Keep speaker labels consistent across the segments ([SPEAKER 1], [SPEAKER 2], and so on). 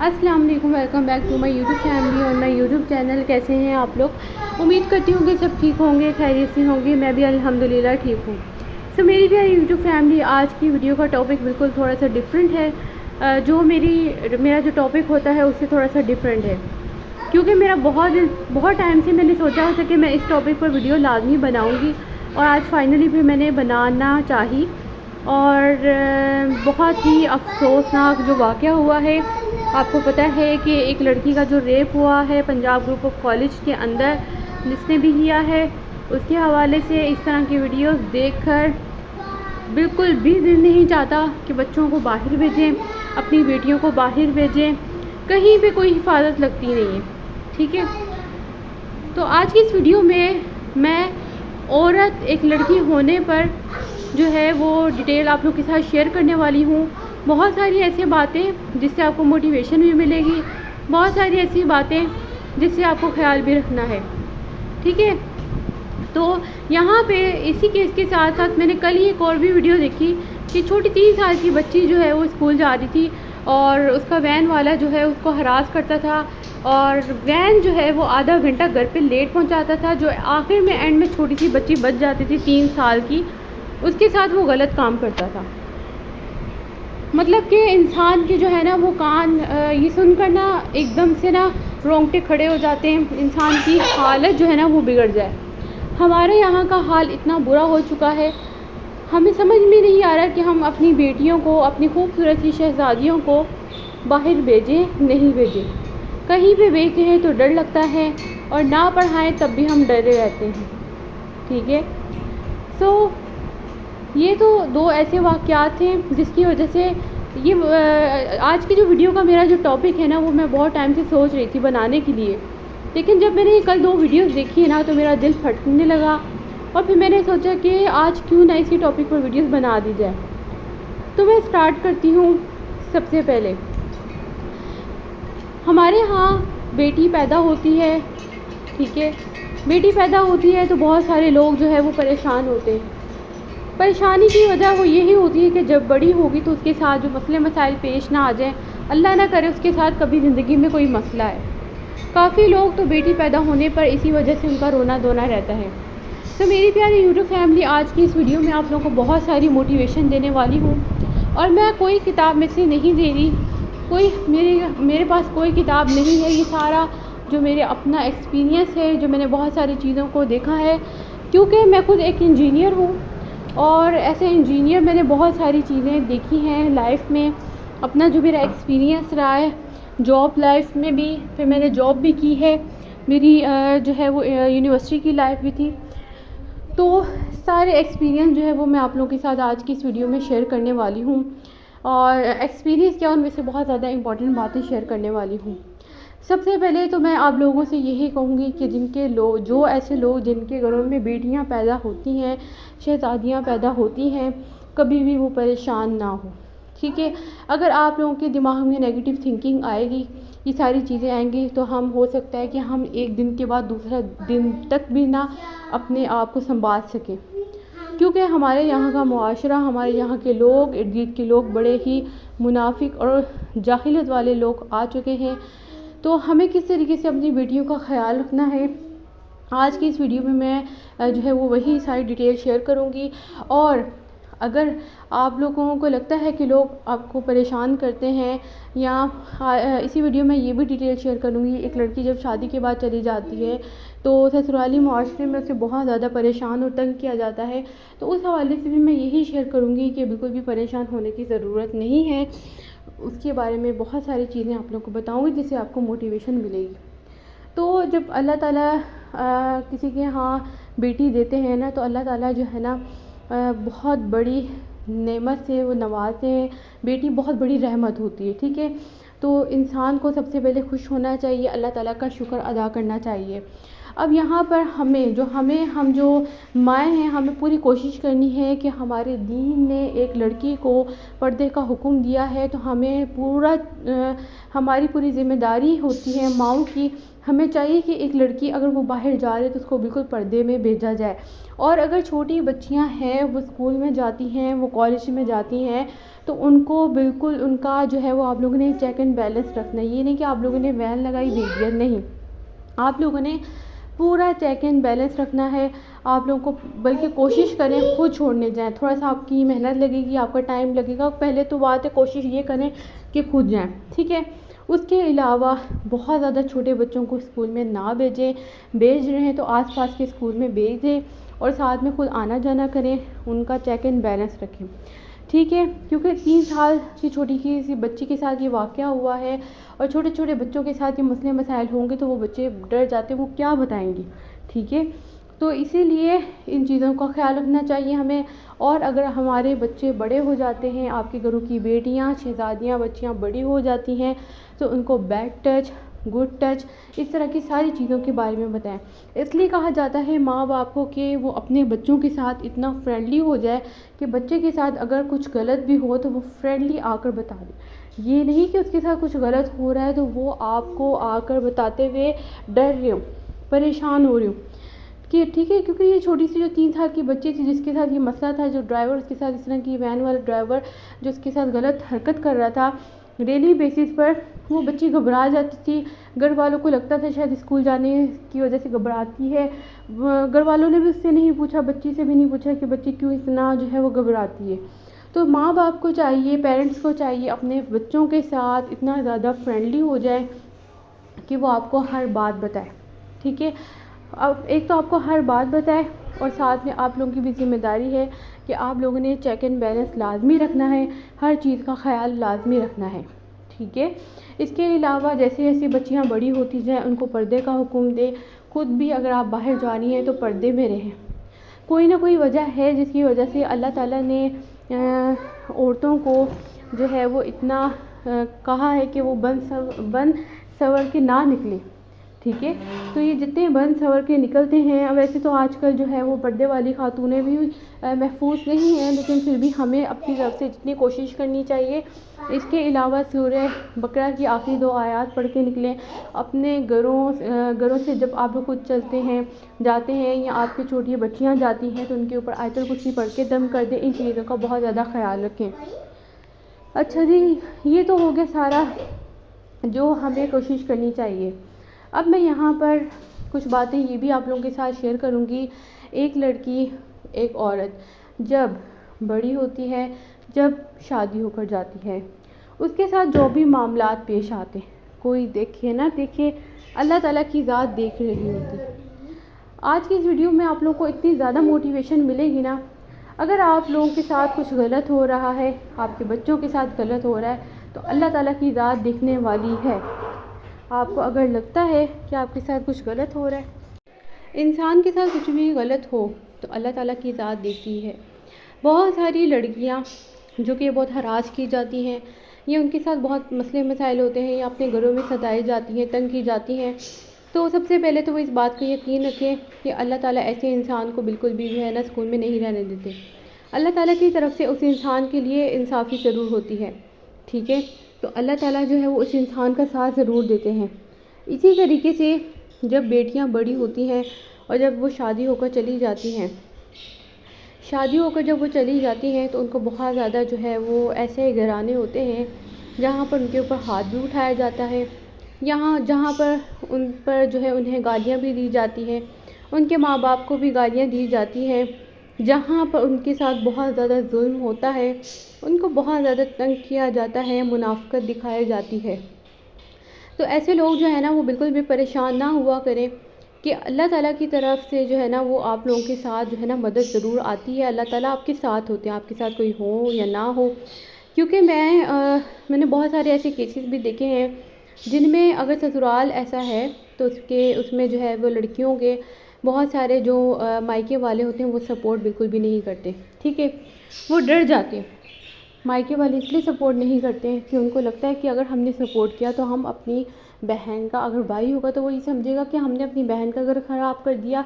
[SPEAKER 1] السلام علیکم، welcome back to my YouTube family اور مائی یوٹیوب چینل۔ کیسے ہیں آپ لوگ؟ امید کرتی ہوں کہ سب ٹھیک ہوں گے، خیریت سے ہوں گے۔ میں بھی الحمدللہ ٹھیک ہوں۔ میری پیاری یوٹیوب فیملی، آج کی ویڈیو کا ٹاپک بالکل تھوڑا سا ڈفرینٹ ہے۔ میرا جو ٹاپک ہوتا ہے اس سے تھوڑا سا ڈفرینٹ ہے، کیونکہ میرا بہت ٹائم سے میں نے سوچا تھا کہ میں اس ٹاپک پر ویڈیو لازمی بناؤں گی، اور آج فائنلی پھر میں نے بنانا چاہی۔ اور بہت ہی افسوسناک جو واقعہ ہوا ہے، آپ کو پتہ ہے کہ ایک لڑکی کا جو ریپ ہوا ہے پنجاب گروپ آف کالج کے اندر، جس نے بھی کیا ہے، اس کے حوالے سے اس طرح کی ویڈیوز دیکھ کر بالکل بھی دل نہیں چاہتا کہ بچوں کو باہر بھیجیں، اپنی بیٹیوں کو باہر بھیجیں۔ کہیں پہ کوئی حفاظت لگتی نہیں ہے، ٹھیک ہے؟ تو آج کی اس ویڈیو میں عورت ایک لڑکی ہونے پر جو ہے وہ ڈیٹیل آپ لوگ کے ساتھ شیئر کرنے والی ہوں۔ بہت ساری ایسی باتیں جس سے آپ کو موٹیویشن بھی ملے گی، بہت ساری ایسی باتیں جس سے آپ کو خیال بھی رکھنا ہے، ٹھیک ہے؟ تو یہاں پہ اسی کیس کے ساتھ ساتھ میں نے کل ہی ایک اور بھی ویڈیو دیکھی کہ چھوٹی 3 سال کی بچی جو ہے وہ اسکول جا رہی تھی، اور اس کا وین والا جو ہے اس کو ہراس کرتا تھا، اور وین جو ہے وہ آدھا گھنٹہ گھر پہ لیٹ پہنچاتا تھا، جو آخر میں اینڈ میں چھوٹی سی بچی بچ جاتی تھی 3 سال کی، اس کے ساتھ وہ غلط کام کرتا تھا۔ مطلب کہ انسان کے جو ہے نا وہ کان یہ سن کر نا ایک دم سے نا رونگٹے کھڑے ہو جاتے ہیں، انسان کی حالت جو ہے نا وہ بگڑ جائے۔ ہمارے یہاں کا حال اتنا برا ہو چکا ہے، ہمیں سمجھ میں نہیں آ رہا کہ ہم اپنی بیٹیوں کو، اپنی خوبصورت سی شہزادیوں کو باہر بھیجیں نہیں بھیجیں۔ کہیں پہ بھیجتے ہیں تو ڈر لگتا ہے، اور نہ پڑھائیں تب بھی ہم ڈرے رہتے ہیں، ٹھیک ہے؟ یہ تو 2 ایسے واقعات ہیں جس کی وجہ سے آج کی جو ویڈیو کا میرا جو ٹاپک ہے نا وہ میں بہت ٹائم سے سوچ رہی تھی بنانے کے لیے، لیکن جب میں نے کل 2 ویڈیوز دیکھی ہے نا تو میرا دل پھٹنے لگا، اور پھر میں نے سوچا کہ آج کیوں نہ اسی ٹاپک پر ویڈیوز بنا دی جائے۔ تو میں سٹارٹ کرتی ہوں۔ سب سے پہلے ہمارے ہاں بیٹی پیدا ہوتی ہے، ٹھیک ہے؟ بیٹی پیدا ہوتی ہے تو بہت سارے لوگ جو ہے وہ پریشان ہوتے ہیں۔ پریشانی کی وجہ وہ یہی ہوتی ہے کہ جب بڑی ہوگی تو اس کے ساتھ جو مسئلے مسائل پیش نہ آ جائیں، اللہ نہ کرے اس کے ساتھ کبھی زندگی میں کوئی مسئلہ ہے۔ کافی لوگ تو بیٹی پیدا ہونے پر اسی وجہ سے ان کا رونا دھونا رہتا ہے۔ تو میری پیاری یوٹیوب فیملی، آج کی اس ویڈیو میں آپ لوگوں کو بہت ساری موٹیویشن دینے والی ہوں، اور میں کوئی کتاب میں سے نہیں دے رہی، میرے پاس کوئی کتاب نہیں ہے، یہ سارا جو میرے اپنا ایکسپیرینس ہے، جو میں نے بہت ساری چیزوں کو دیکھا ہے، کیونکہ میں خود ایک انجینئر ہوں، اور ایسے انجینئر میں نے بہت ساری چیزیں دیکھی ہیں لائف میں۔ اپنا جو میرا ایکسپیرینس رہا ہے جاب لائف میں بھی، پھر میں نے جاب بھی کی ہے، میری جو ہے وہ یونیورسٹی کی لائف بھی تھی، تو سارے ایکسپیرینس جو ہے وہ میں آپ لوگوں کے ساتھ آج کی اس ویڈیو میں شیئر کرنے والی ہوں، اور ایکسپیرینس کیا، ان میں سے بہت زیادہ امپورٹنٹ باتیں شیئر کرنے والی ہوں۔ سب سے پہلے تو میں آپ لوگوں سے یہی کہوں گی کہ جو ایسے لوگ جن کے گھروں میں بیٹیاں پیدا ہوتی ہیں، شہزادیاں پیدا ہوتی ہیں، کبھی بھی وہ پریشان نہ ہو، ٹھیک ہے؟ اگر آپ لوگوں کے دماغ میں نیگیٹو تھنکنگ آئے گی، یہ ساری چیزیں آئیں گی، تو ہو سکتا ہے کہ ہم ایک دن کے بعد دوسرا دن تک بھی نہ اپنے آپ کو سنبھال سکیں، کیونکہ ہمارے یہاں کا معاشرہ، ہمارے یہاں کے لوگ، ارد گرد کے لوگ بڑے ہی منافق اور جاہلیت والے لوگ آ چکے ہیں۔ تو ہمیں کس طریقے سے اپنی بیٹیوں کا خیال رکھنا ہے، آج کی اس ویڈیو میں جو ہے وہ وہی ساری ڈیٹیل شیئر کروں گی۔ اور اگر آپ لوگوں کو لگتا ہے کہ لوگ آپ کو پریشان کرتے ہیں، یا اسی ویڈیو میں یہ بھی ڈیٹیل شیئر کروں گی، ایک لڑکی جب شادی کے بعد چلی جاتی ہے تو سسرالی معاشرے میں اسے بہت زیادہ پریشان اور تنگ کیا جاتا ہے، تو اس حوالے سے بھی میں یہی شیئر کروں گی کہ بالکل بھی پریشان ہونے کی ضرورت نہیں ہے۔ اس کے بارے میں بہت ساری چیزیں آپ لوگوں کو بتاؤں گی جس سے آپ کو موٹیویشن ملے گی۔ تو جب اللہ تعالیٰ کسی کے ہاں بیٹی دیتے ہیں نا، تو اللہ تعالیٰ جو ہے نا بہت بڑی نعمت سے وہ نوازتے ہیں۔ بیٹی بہت بڑی رحمت ہوتی ہے، ٹھیک ہے؟ تو انسان کو سب سے پہلے خوش ہونا چاہیے، اللہ تعالیٰ کا شکر ادا کرنا چاہیے۔ اب یہاں پر ہم جو مائیں ہیں ہمیں پوری کوشش کرنی ہے کہ ہمارے دین نے ایک لڑکی کو پردے کا حکم دیا ہے، تو ہمیں ہماری پوری ذمہ داری ہوتی ہے ماؤں کی، ہمیں چاہیے کہ ایک لڑکی اگر وہ باہر جا رہی ہے تو اس کو بالکل پردے میں بھیجا جائے۔ اور اگر چھوٹی بچیاں ہیں وہ اسکول میں جاتی ہیں، وہ کالج میں جاتی ہیں، تو ان کو بالکل ان کا جو ہے وہ آپ لوگوں نے چیک اینڈ بیلنس رکھنا ہے۔ یہ نہیں کہ آپ لوگوں نے وین لگائی بھیج دیا، نہیں، آپ لوگوں نے پورا چیک اینڈ بیلنس رکھنا ہے۔ آپ لوگوں کو بلکہ کوشش کریں خود چھوڑنے جائیں، تھوڑا سا آپ کی محنت لگے گی، آپ کا ٹائم لگے گا، پہلے تو بات ہے کوشش یہ کریں کہ خود جائیں، ٹھیک ہے۔ اس کے علاوہ بہت زیادہ چھوٹے بچوں کو اسکول میں نہ بھیجیں، بھیج رہے ہیں تو آس پاس کے اسکول میں بھیج دیں، اور ساتھ میں خود آنا جانا کریں، ان کا چیک اینڈ بیلنس رکھیں، ٹھیک ہے۔ کیونکہ 3 سال کی چھوٹی سی بچی کے ساتھ یہ واقعہ ہوا ہے، اور چھوٹے چھوٹے بچوں کے ساتھ یہ مسئلے مسائل ہوں گے تو وہ بچے ڈر جاتے ہیں، وہ کیا بتائیں گے، ٹھیک ہے۔ تو اسی لیے ان چیزوں کا خیال رکھنا چاہیے ہمیں۔ اور اگر ہمارے بچے بڑے ہو جاتے ہیں، آپ کے گھروں کی بیٹیاں، شہزادیاں، بچیاں بڑی ہو جاتی ہیں، تو ان کو بیڈ ٹچ، گڈ ٹچ، اس طرح کی ساری چیزوں کے بارے میں بتائیں۔ اس لیے کہا جاتا ہے ماں باپ کو کہ وہ اپنے بچوں کے ساتھ اتنا فرینڈلی ہو جائے کہ بچے کے ساتھ اگر کچھ غلط بھی ہو تو وہ فرینڈلی آ کر بتا دے۔ یہ نہیں کہ اس کے ساتھ کچھ غلط ہو رہا ہے تو وہ آپ کو آ کر بتاتے ہوئے ڈر رہے ہو، پریشان ہو رہے ہو کہ ٹھیک ہے، کیونکہ یہ چھوٹی سی جو 3 سال کی بچی تھی جس کے ساتھ یہ مسئلہ تھا، جو ڈرائیور اس کے ساتھ اس طرح کی وین والا ڈرائیور جو اس کے ساتھ غلط حرکت کر رہا تھا ڈیلی بیسس پر، وہ بچی گھبرا جاتی تھی، گھر والوں کو لگتا تھا شاید اسکول جانے کی وجہ سے گھبراتی ہے، گھر والوں نے بھی اس سے نہیں پوچھا، بچی سے بھی نہیں پوچھا کہ بچی کیوں اتنا جو ہے وہ گھبراتی ہے۔ تو ماں باپ کو چاہیے، پیرنٹس کو چاہیے اپنے بچوں کے ساتھ اتنا زیادہ فرینڈلی ہو جائے کہ وہ آپ کو ہر بات بتائے، ٹھیک ہے۔ اب ایک تو آپ کو ہر بات بتائے، اور ساتھ میں آپ لوگوں کی بھی ذمہ داری ہے کہ آپ لوگوں نے چیک اینڈ بیلنس لازمی رکھنا ہے، ہر چیز کا خیال لازمی رکھنا ہے، ٹھیک ہے۔ اس کے علاوہ جیسے جیسے بچیاں بڑی ہوتی جائیں ان کو پردے کا حکم دے، خود بھی اگر آپ باہر جا رہی ہیں تو پردے میں رہیں۔ کوئی نہ کوئی وجہ ہے جس کی وجہ سے اللہ تعالیٰ نے عورتوں کو جو ہے وہ اتنا کہا ہے کہ وہ بن سور کے نہ نکلیں، ٹھیک ہے۔ تو یہ جتنے بن سور کے نکلتے ہیں، ویسے تو آج کل جو ہے وہ پردے والی خاتونیں بھی محفوظ نہیں ہیں، لیکن پھر بھی ہمیں اپنی طرف سے جتنی کوشش کرنی چاہیے۔ اس کے علاوہ سورہ بقرہ کی آخری 2 آیات پڑھ کے نکلیں، اپنے گھروں سے جب آپ لوگ خود چلتے ہیں، جاتے ہیں، یا آپ کی چھوٹی بچیاں جاتی ہیں تو ان کے اوپر آیت الکرسی پڑھ کے دم کر دیں۔ ان چیزوں کا بہت زیادہ خیال رکھیں۔ اچھا جی، یہ تو ہو گیا سارا جو ہمیں کوشش کرنی چاہیے۔ اب میں یہاں پر کچھ باتیں یہ بھی آپ لوگوں کے ساتھ شیئر کروں گی۔ ایک لڑکی، ایک عورت جب بڑی ہوتی ہے، جب شادی ہو کر جاتی ہے، اس کے ساتھ جو بھی معاملات پیش آتے ہیں، کوئی دیکھے نہ دیکھے، اللہ تعالیٰ کی ذات دیکھ رہی ہوتی ہے۔ آج کی اس ویڈیو میں آپ لوگوں کو اتنی زیادہ موٹیویشن ملے گی نا، اگر آپ لوگوں کے ساتھ کچھ غلط ہو رہا ہے، آپ کے بچوں کے ساتھ غلط ہو رہا ہے، تو اللہ تعالیٰ کی ذات دیکھنے والی ہے۔ آپ کو اگر لگتا ہے کہ آپ کے ساتھ کچھ غلط ہو رہا ہے، انسان کے ساتھ کچھ بھی غلط ہو تو اللہ تعالیٰ کی ذات دیکھتی ہے۔ بہت ساری لڑکیاں جو کہ بہت ہراس کی جاتی ہیں، یا ان کے ساتھ بہت مسئلے مسائل ہوتے ہیں، یا اپنے گھروں میں ستائی جاتی ہیں، تنگ کی جاتی ہیں، تو سب سے پہلے تو وہ اس بات کا یقین رکھیں کہ اللہ تعالیٰ ایسے انسان کو بالکل بھی جو ہے نا اسکول میں نہیں رہنے دیتے۔ اللہ تعالیٰ کی طرف سے اس انسان کے لیے انصافی ضرور ہوتی ہے، ٹھیک ہے۔ تو اللہ تعالیٰ جو ہے وہ اس انسان کا ساتھ ضرور دیتے ہیں۔ اسی طریقے سے جب بیٹیاں بڑی ہوتی ہیں اور جب وہ شادی ہو کر چلی جاتی ہیں، جب وہ چلی جاتی ہیں تو ان کو بہت زیادہ جو ہے وہ ایسے گھرانے ہوتے ہیں جہاں پر ان کے اوپر ہاتھ بھی اٹھایا جاتا ہے، جہاں پر ان پر جو ہے انہیں گالیاں بھی دی جاتی ہیں، ان کے ماں باپ کو بھی گالیاں دی جاتی ہیں، جہاں پر ان کے ساتھ بہت زیادہ ظلم ہوتا ہے، ان کو بہت زیادہ تنگ کیا جاتا ہے، منافقت دکھائی جاتی ہے۔ تو ایسے لوگ جو ہے نا وہ بالکل بھی پریشان نہ ہوا کریں کہ اللہ تعالیٰ کی طرف سے جو ہے نا وہ آپ لوگوں کے ساتھ جو ہے نا مدد ضرور آتی ہے۔ اللہ تعالیٰ آپ کے ساتھ ہوتے ہیں، آپ کے ساتھ کوئی ہو یا نہ ہو۔ کیونکہ میں نے بہت سارے ایسے کیسز بھی دیکھے ہیں جن میں اگر سسرال ایسا ہے تو اس میں جو ہے وہ لڑکیوں کے بہت سارے جو مائکے والے ہوتے ہیں وہ سپورٹ بالکل بھی نہیں کرتے، ٹھیک ہے، وہ ڈر جاتے ہیں۔ مائکے والے اس لیے سپورٹ نہیں کرتے ہیں کہ ان کو لگتا ہے کہ اگر ہم نے سپورٹ کیا تو ہم اپنی بہن کا، اگر بھائی ہوگا تو وہ یہ سمجھے گا کہ ہم نے اپنی بہن کا گھر خراب کر دیا،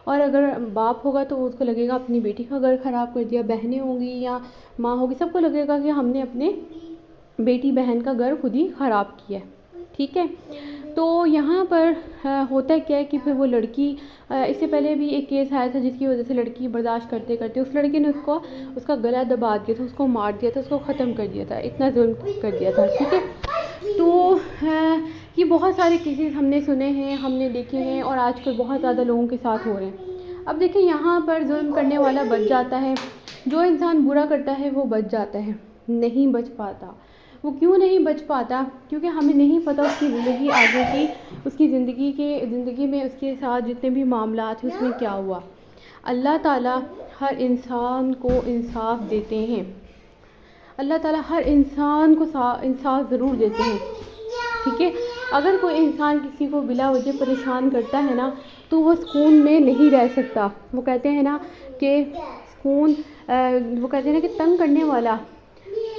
[SPEAKER 1] اور اگر باپ ہوگا تو اس کو لگے گا اپنی بیٹی کا گھر خراب کر دیا، بہنیں ہوں گی یا ماں ہوگی، سب کو لگے گا کہ ہم نے اپنے بیٹی بہن کا گھر خود ہی خراب کیا ہے، ٹھیک ہے۔ تو یہاں پر ہوتا کیا ہے کہ پھر وہ لڑکی، اس سے پہلے بھی ایک کیس آیا تھا جس کی وجہ سے لڑکی برداشت کرتے کرتے اس لڑکے نے اس کا گلا دبا دیا تھا، اس کو مار دیا تھا، اس کو ختم کر دیا تھا، اتنا ظلم کر دیا تھا، ٹھیک ہے۔ تو یہ بہت سارے کیسز ہم نے سنے ہیں، ہم نے دیکھے ہیں، اور آج کل بہت زیادہ لوگوں کے ساتھ ہو رہے ہیں۔ اب دیکھیں یہاں پر ظلم کرنے والا بچ جاتا ہے، جو انسان برا کرتا ہے وہ بچ جاتا ہے، نہیں بچ پاتا۔ وہ کیوں نہیں بچ پاتا؟ کیونکہ ہمیں نہیں پتہ اس کی زندگی آگے کی، اس کی زندگی میں اس کے ساتھ جتنے بھی معاملات ہیں اس میں کیا ہوا۔ اللہ تعالیٰ ہر انسان کو انصاف دیتے ہیں، اللہ تعالیٰ ہر انسان کو انصاف ضرور دیتے ہیں، ٹھیک ہے۔ اگر کوئی انسان کسی کو بلا وجہ پریشان کرتا ہے نا تو وہ سکون میں نہیں رہ سکتا۔ وہ کہتے ہیں نا کہ وہ کہتے ہیں نا کہ تنگ کرنے والا،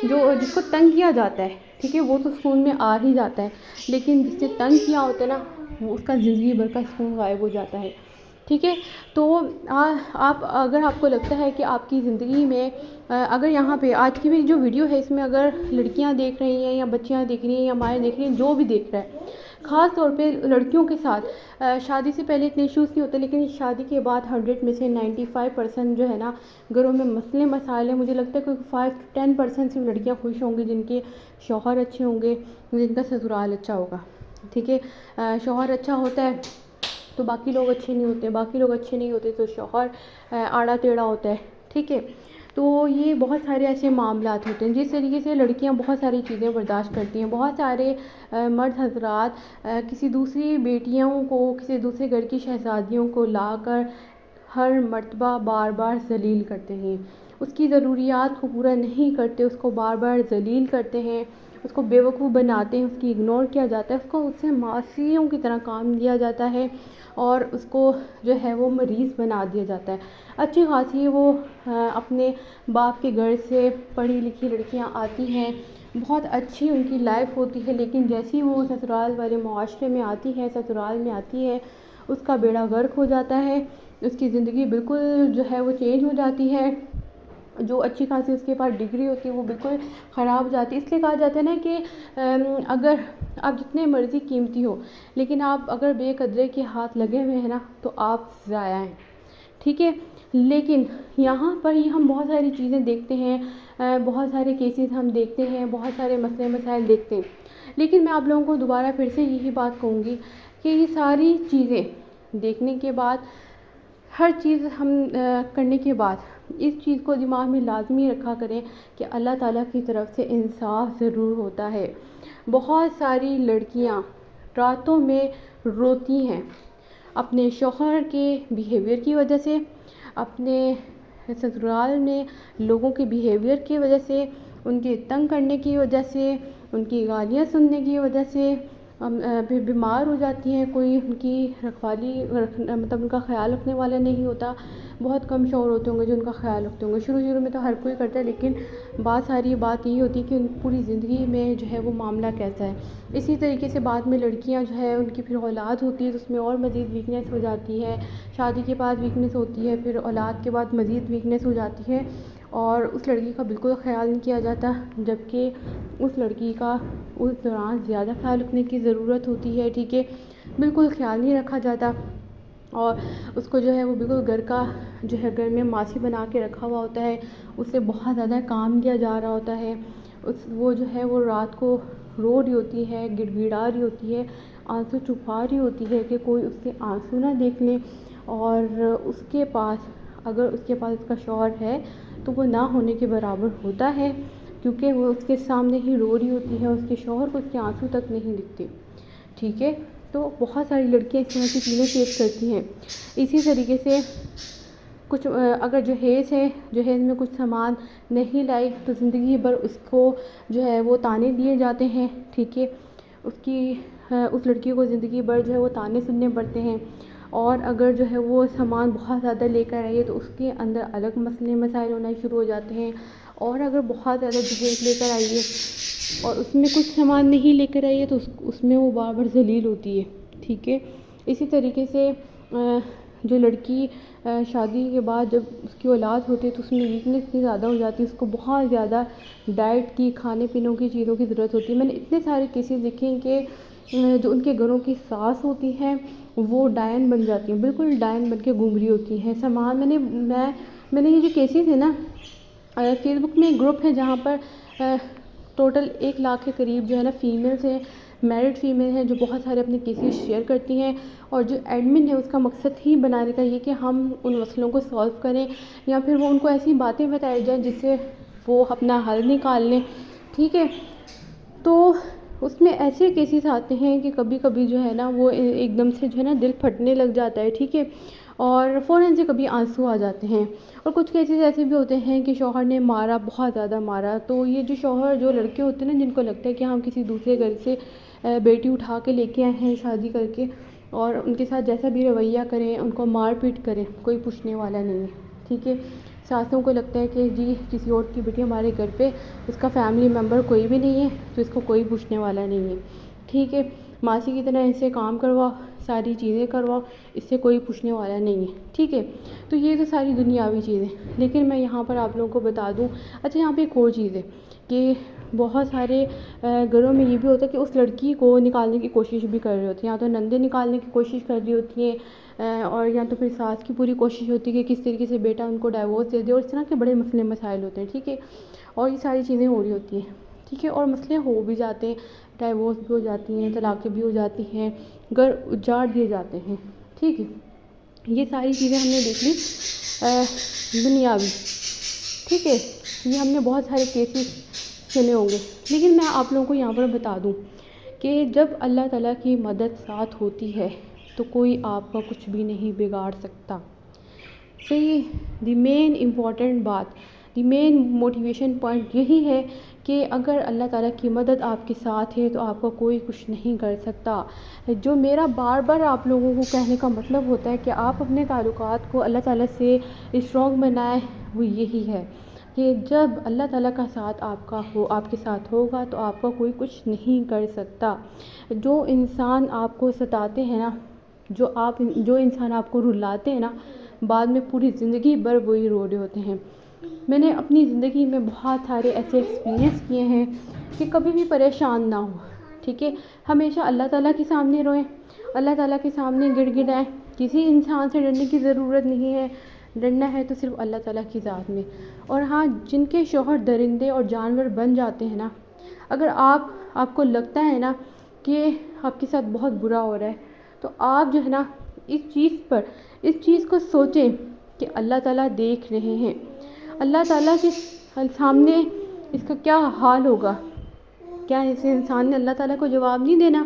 [SPEAKER 1] جس کو تنگ کیا جاتا ہے، ٹھیک ہے، وہ تو سکون میں آ ہی جاتا ہے، لیکن جس نے تنگ کیا ہوتا ہے نا وہ اس کا زندگی بھر کا سکون غائب ہو جاتا ہے، ٹھیک ہے۔ تو اگر آپ کو لگتا ہے کہ آپ کی زندگی میں اگر یہاں پہ آج کی بھی جو ویڈیو ہے اس میں اگر لڑکیاں دیکھ رہی ہیں یا بچیاں دیکھ رہی ہیں یا مائیں دیکھ رہی ہیں، جو بھی دیکھ رہا ہے، خاص طور پہ لڑکیوں کے ساتھ شادی سے پہلے اتنے ایشوز نہیں ہوتے، لیکن شادی کے بعد 100 میں سے 95% جو ہے نا گھروں میں مسئلے مسائل ہیں۔ مجھے لگتا ہے کہ 5-10% صرف لڑکیاں خوش ہوں گی جن کے شوہر اچھے ہوں گے، جن کا سسرال اچھا ہوگا، ٹھیک ہے۔ شوہر اچھا ہوتا ہے تو باقی لوگ اچھے نہیں ہوتے، باقی لوگ اچھے نہیں ہوتے تو شوہر آڑا ٹیڑھا ہوتا ہے، ٹھیک ہے۔ تو یہ بہت سارے ایسے معاملات ہوتے ہیں جس طریقے سے لڑکیاں بہت ساری چیزیں برداشت کرتی ہیں۔ بہت سارے مرد حضرات کسی دوسری بیٹیوں کو، کسی دوسرے گھر کی شہزادیوں کو لا کر ہر مرتبہ بار بار ذلیل کرتے ہیں، اس کی ضروریات کو پورا نہیں کرتے، اس کو بار بار ذلیل کرتے ہیں، اس کو بیوقوف بناتے ہیں، اس کی اگنور کیا جاتا ہے، اس سے معصیوں کی طرح کام لیا جاتا ہے، اور اس کو جو ہے وہ مریض بنا دیا جاتا ہے۔ اچھی خاصی وہ اپنے باپ کے گھر سے پڑھی لکھی لڑکیاں آتی ہیں، بہت اچھی ان کی لائف ہوتی ہے، لیکن جیسی وہ سسرال والے معاشرے میں آتی ہے، سسرال میں آتی ہے، اس کا بیڑا غرق ہو جاتا ہے، اس کی زندگی بالکل جو ہے وہ چینج ہو جاتی ہے، جو اچھی خاصی اس کے پاس ڈگری ہوتی ہے وہ بالکل خراب ہو جاتی ہے۔ اس لیے کہا جاتا ہے نا کہ اگر آپ جتنے مرضی قیمتی ہو لیکن آپ اگر بے قدرے کے ہاتھ لگے ہوئے ہیں نا تو آپ ضائع ہیں، ٹھیک ہے۔ لیکن یہاں پر ہی ہم بہت ساری چیزیں دیکھتے ہیں، بہت سارے کیسز ہم دیکھتے ہیں، بہت سارے مسئلے مسائل دیکھتے ہیں، لیکن میں آپ لوگوں کو دوبارہ پھر سے یہی بات کہوں گی کہ یہ ساری چیزیں دیکھنے کے بعد، ہر چیز ہم کرنے کے بعد اس چیز کو دماغ میں لازمی رکھا کریں کہ اللہ تعالیٰ کی طرف سے انصاف ضرور ہوتا ہے۔ بہت ساری لڑکیاں راتوں میں روتی ہیں اپنے شوہر کے بیہیویئر کی وجہ سے، اپنے سسرال میں لوگوں کے بیہیویئر کی وجہ سے، ان کے تنگ کرنے کی وجہ سے، ان کی گالیاں سننے کی وجہ سے پھر بیمار ہو جاتی ہیں، کوئی ان کی رکھوالی مطلب ان کا خیال رکھنے والا نہیں ہوتا۔ بہت کم شوہر ہوتے ہوں گے جو ان کا خیال رکھتے ہوں گے، شروع میں تو ہر کوئی کرتا ہے، لیکن بات یہ ہوتی ہے کہ ان پوری زندگی میں جو ہے وہ معاملہ کیسا ہے۔ اسی طریقے سے بعد میں لڑکیاں جو ہے ان کی پھر اولاد ہوتی ہے تو اس میں اور مزید ویکنیس ہو جاتی ہے، شادی کے بعد ویکنیس ہوتی ہے، پھر اولاد کے بعد مزید ویکنیس ہو جاتی ہے، اور اس لڑکی کا بالکل خیال نہیں کیا جاتا، جبکہ اس لڑکی کا اس دوران زیادہ خیال رکھنے کی ضرورت ہوتی ہے، ٹھیک ہے، بالکل خیال نہیں رکھا جاتا، اور اس کو جو ہے وہ بالکل گھر کا جو ہے گھر میں ماسی بنا کے رکھا ہوا ہوتا ہے، اس سے بہت زیادہ کام لیا جا رہا ہوتا ہے، وہ جو ہے وہ رات کو رو رہی ہوتی ہے، گڑ گڑا رہی ہوتی ہے، آنسو چھپا رہی ہوتی ہے کہ کوئی اس کے آنسو نہ دیکھ لے، اور اس کے پاس اس کا شوہر ہے تو وہ نہ ہونے کے برابر ہوتا ہے، کیونکہ وہ اس کے سامنے ہی رو رہی ہوتی ہے، اس کے شوہر کو اس کے آنسو تک نہیں دکھتے، ٹھیک ہے۔ تو بہت ساری لڑکیاں اس طرح کی چیزیں فیس کرتی ہیں۔ اسی طریقے سے کچھ اگر جہیز میں کچھ سامان نہیں لائی تو زندگی بھر اس کو جو ہے وہ طعنے دیے جاتے ہیں، ٹھیک ہے، اس لڑکی کو زندگی بھر جو ہے وہ طعنے سننے پڑتے ہیں، اور اگر جو ہے وہ سامان بہت زیادہ لے کر آئی ہے تو اس کے اندر الگ مسئلے مسائل ہونا شروع ہو جاتے ہیں، اور اگر بہت زیادہ دہیج لے کر آئی ہے اور اس میں کچھ سامان نہیں لے کر آئی ہے تو اس میں وہ بار بار ذلیل ہوتی ہے، ٹھیک ہے۔ اسی طریقے سے جو لڑکی شادی کے بعد جب اس کی اولاد ہوتی ہے تو اس میں ویکنس اتنی زیادہ ہو جاتی ہے، اس کو بہت زیادہ ڈائٹ کی، کھانے پینوں کی چیزوں کی ضرورت ہوتی ہے۔ میں نے اتنے سارے کیسز دیکھے ہیں کہ جو ان کے گھروں کی ساس ہوتی ہیں وہ ڈائن بن جاتی ہیں، بالکل ڈائن بن کے گھوم رہی ہوتی ہیں۔ سامان میں نے یہ جو کیسز ہیں نا، فیس بک میں ایک گروپ ہے جہاں پر ٹوٹل 1 لاکھ کے قریب جو ہے نا فیمیلز ہیں، میرڈ فیمیل ہیں، جو بہت سارے اپنے کیسز شیئر کرتی ہیں، اور جو ایڈمن ہے اس کا مقصد ہی بنانے کا یہ کہ ہم ان مسئلوں کو سولو کریں، یا پھر وہ ان کو ایسی باتیں بتائی جائیں جس سے وہ اپنا حل نکال لیں، ٹھیک ہے۔ تو اس میں ایسے کیسز آتے ہیں کہ کبھی کبھی جو ہے نا وہ ایک دم سے جو ہے نا دل پھٹنے لگ جاتا ہے، ٹھیک ہے، اور فوراً سے کبھی آنسو آ جاتے ہیں۔ اور کچھ کیسز ایسے بھی ہوتے ہیں کہ شوہر نے مارا، بہت زیادہ مارا، تو یہ جو شوہر، جو لڑکے ہوتے ہیں نا جن کو لگتا ہے کہ ہم کسی دوسرے گھر سے بیٹی اٹھا کے لے کے آئے ہیں شادی کر کے، اور ان کے ساتھ جیسا بھی رویہ کریں، ان کو مار پیٹ کریں، کوئی پوچھنے والا نہیں ہے، ٹھیک ہے۔ ساسوں کو لگتا ہے کہ جی کسی اور کی بیٹی ہمارے گھر پہ، اس کا فیملی ممبر کوئی بھی نہیں ہے تو اس کو کوئی پوچھنے والا نہیں ہے، ٹھیک ہے۔ ماسی کی طرح اس سے کام کرواؤ، ساری چیزیں کرواؤ، اس سے کوئی پوچھنے والا نہیں ہے، ٹھیک ہے۔ تو یہ تو ساری دنیاوی چیزیں، لیکن میں یہاں پر آپ لوگوں کو بتا دوں، اچھا یہاں پہ ایک اور چیز ہے کہ بہت سارے گھروں میں یہ بھی ہوتا ہے کہ اس لڑکی کو نکالنے کی کوشش بھی کر رہے ہوتے ہیں، یا تو نندیں نکالنے کی کوشش کر رہی ہوتی ہیں، اور یا تو پھر ساس کی پوری کوشش ہوتی ہے کہ کس طریقے سے بیٹا ان کو ڈائیورس دے دے، اور اس طرح کے بڑے مسئلے مسائل ہوتے ہیں، ٹھیک ہے، اور یہ ساری چیزیں ہو رہی ہوتی ہیں، ٹھیک ہے، اور مسئلے ہو بھی جاتے ہیں، ڈائیورس بھی ہو جاتی ہیں، طلاقیں بھی ہو جاتی ہیں، گھر اجاڑ دیے جاتے ہیں، ٹھیک ہے۔ یہ ساری چیزیں ہم نے دیکھ لی دنیاوی، ٹھیک ہے، یہ ہم نے بہت سارے کیسز سنے ہوں گے، لیکن میں آپ لوگوں کو یہاں پر بتا دوں کہ جب اللہ تعالیٰ کی مدد ساتھ ہوتی ہے تو کوئی آپ کا کچھ بھی نہیں بگاڑ سکتا، صحیح۔ دی مین امپورٹنٹ بات، دی مین موٹیویشن پوائنٹ یہی ہے کہ اگر اللہ تعالیٰ کی مدد آپ کے ساتھ ہے تو آپ کا کوئی کچھ نہیں کر سکتا۔ جو میرا بار بار آپ لوگوں کو کہنے کا مطلب ہوتا ہے کہ آپ اپنے تعلقات کو اللہ تعالیٰ سے اسٹرانگ بنائیں، وہ یہی ہے کہ جب اللہ تعالیٰ کا ساتھ آپ کے ساتھ ہوگا تو آپ کا کوئی کچھ نہیں کر سکتا۔ جو انسان آپ کو ستاتے ہیں نا، جو انسان آپ کو رلاتے ہیں نا، بعد میں پوری زندگی بھر وہی رو رہے ہوتے ہیں۔ میں نے اپنی زندگی میں بہت سارے ایسے ایکسپیرینس کیے ہیں کہ کبھی بھی پریشان نہ ہوں، ٹھیک ہے، ہمیشہ اللہ تعالیٰ کے سامنے روئیں، اللہ تعالیٰ کے سامنے گڑ گڑائیں، کسی انسان سے ڈرنے کی ضرورت نہیں ہے، ڈرنا ہے تو صرف اللہ تعالیٰ کی ذات میں۔ اور ہاں، جن کے شوہر درندے اور جانور بن جاتے ہیں نا، اگر آپ کو لگتا ہے نا کہ آپ کے ساتھ بہت برا ہو رہا ہے تو آپ جو ہے نا اس چیز کو سوچیں کہ اللہ تعالیٰ دیکھ رہے ہیں، اللہ تعالیٰ کے سامنے اس کا کیا حال ہوگا، کیا اس انسان نے اللہ تعالیٰ کو جواب نہیں دینا،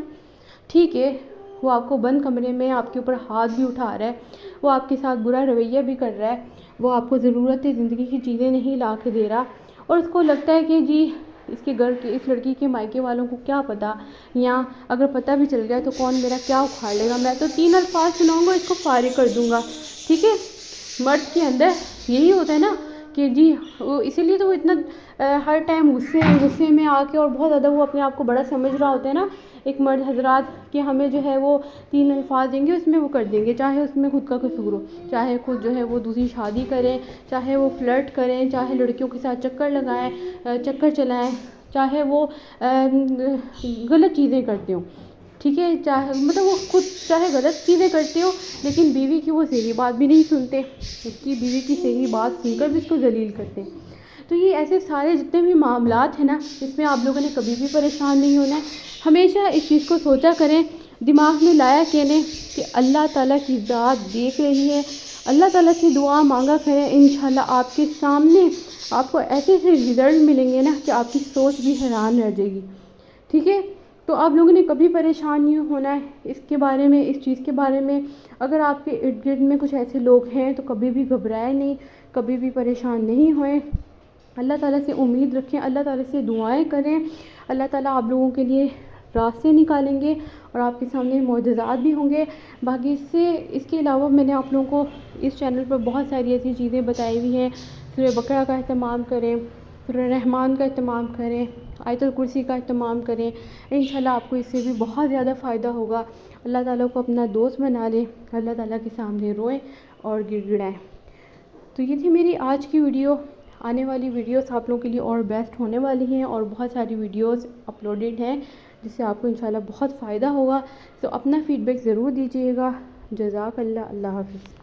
[SPEAKER 1] ٹھیک ہے، وہ آپ کو بند کمرے میں آپ کے اوپر ہاتھ بھی اٹھا رہا ہے، وہ آپ کے ساتھ برا رویہ بھی کر رہا ہے، وہ آپ کو ضرورت زندگی کی چیزیں نہیں لا کے دے رہا، اور اس کو لگتا ہے کہ جی اس لڑکی کے مائکے والوں کو کیا پتہ، یا اگر پتہ بھی چل گیا تو کون میرا کیا اکھاڑ لے گا، میں تو 3 الفاظ سناؤں گا اس کو فارغ کر دوں گا، ٹھیک ہے۔ مرد کے اندر یہی ہوتا ہے نا کہ جی اسی لیے تو وہ اتنا ہر ٹائم غصے میں آ کے، اور بہت زیادہ وہ اپنے آپ کو بڑا سمجھ رہا ہوتا ہے نا ایک مرد حضرات، کہ ہمیں جو ہے وہ 3 الفاظ دیں گے اس میں وہ کر دیں گے، چاہے اس میں خود کا قصور ہو، چاہے خود جو ہے وہ دوسری شادی کریں، چاہے وہ فلرٹ کریں، چاہے لڑکیوں کے ساتھ چکر لگائیں، چکر چلائیں، چاہے وہ غلط چیزیں کرتے ہوں، ٹھیک ہے، مطلب وہ خود چاہے غلط چیزیں کرتے ہو لیکن بیوی کی وہ صحیح بات بھی نہیں سنتے، اس کی بیوی کی صحیح بات سن کر بھی اس کو ذلیل کرتے ہیں۔ تو یہ ایسے سارے جتنے بھی معاملات ہیں نا، اس میں آپ لوگوں نے کبھی بھی پریشان نہیں ہونا ہے، ہمیشہ اس چیز کو سوچا کریں، دماغ میں لایا کریں کہ اللہ تعالیٰ کی ذات دیکھ رہی ہے، اللہ تعالیٰ سے دعا مانگا کریں، انشاءاللہ آپ کے سامنے آپ کو ایسے رزلٹ ملیں گے نا کہ آپ کی سوچ بھی حیران رہ جائے گی، ٹھیک ہے۔ تو آپ لوگوں نے کبھی پریشان نہیں ہونا ہے اس کے بارے میں، اس چیز کے بارے میں۔ اگر آپ کے ارد گرد میں کچھ ایسے لوگ ہیں تو کبھی بھی گھبرائیں نہیں، کبھی بھی پریشان نہیں ہوئیں، اللہ تعالیٰ سے امید رکھیں، اللہ تعالیٰ سے دعائیں کریں، اللہ تعالیٰ آپ لوگوں کے لیے راستے نکالیں گے اور آپ کے سامنے معجزات بھی ہوں گے۔ باقی اس کے علاوہ میں نے آپ لوگوں کو اس چینل پر بہت ساری ایسی چیزیں بتائی ہوئی ہیں، سورہ بقرہ کا اہتمام کریں، سورہ رحمان کا اہتمام کریں، آیت الکرسی کا اہتمام کریں، انشاءاللہ آپ کو اس سے بھی بہت زیادہ فائدہ ہوگا۔ اللہ تعالیٰ کو اپنا دوست بنا لیں، اللہ تعالیٰ کے سامنے روئیں اور گڑ گڑائیں۔ تو یہ تھی میری آج کی ویڈیو۔ آنے والی ویڈیوز آپ لوگوں کے لیے اور بیسٹ ہونے والی ہیں، اور بہت ساری ویڈیوز اپلوڈڈ ہیں جس سے آپ کو انشاءاللہ بہت فائدہ ہوگا۔ تو اپنا فیڈ بیک ضرور دیجیے گا۔ جزاک اللہ، اللہ حافظ۔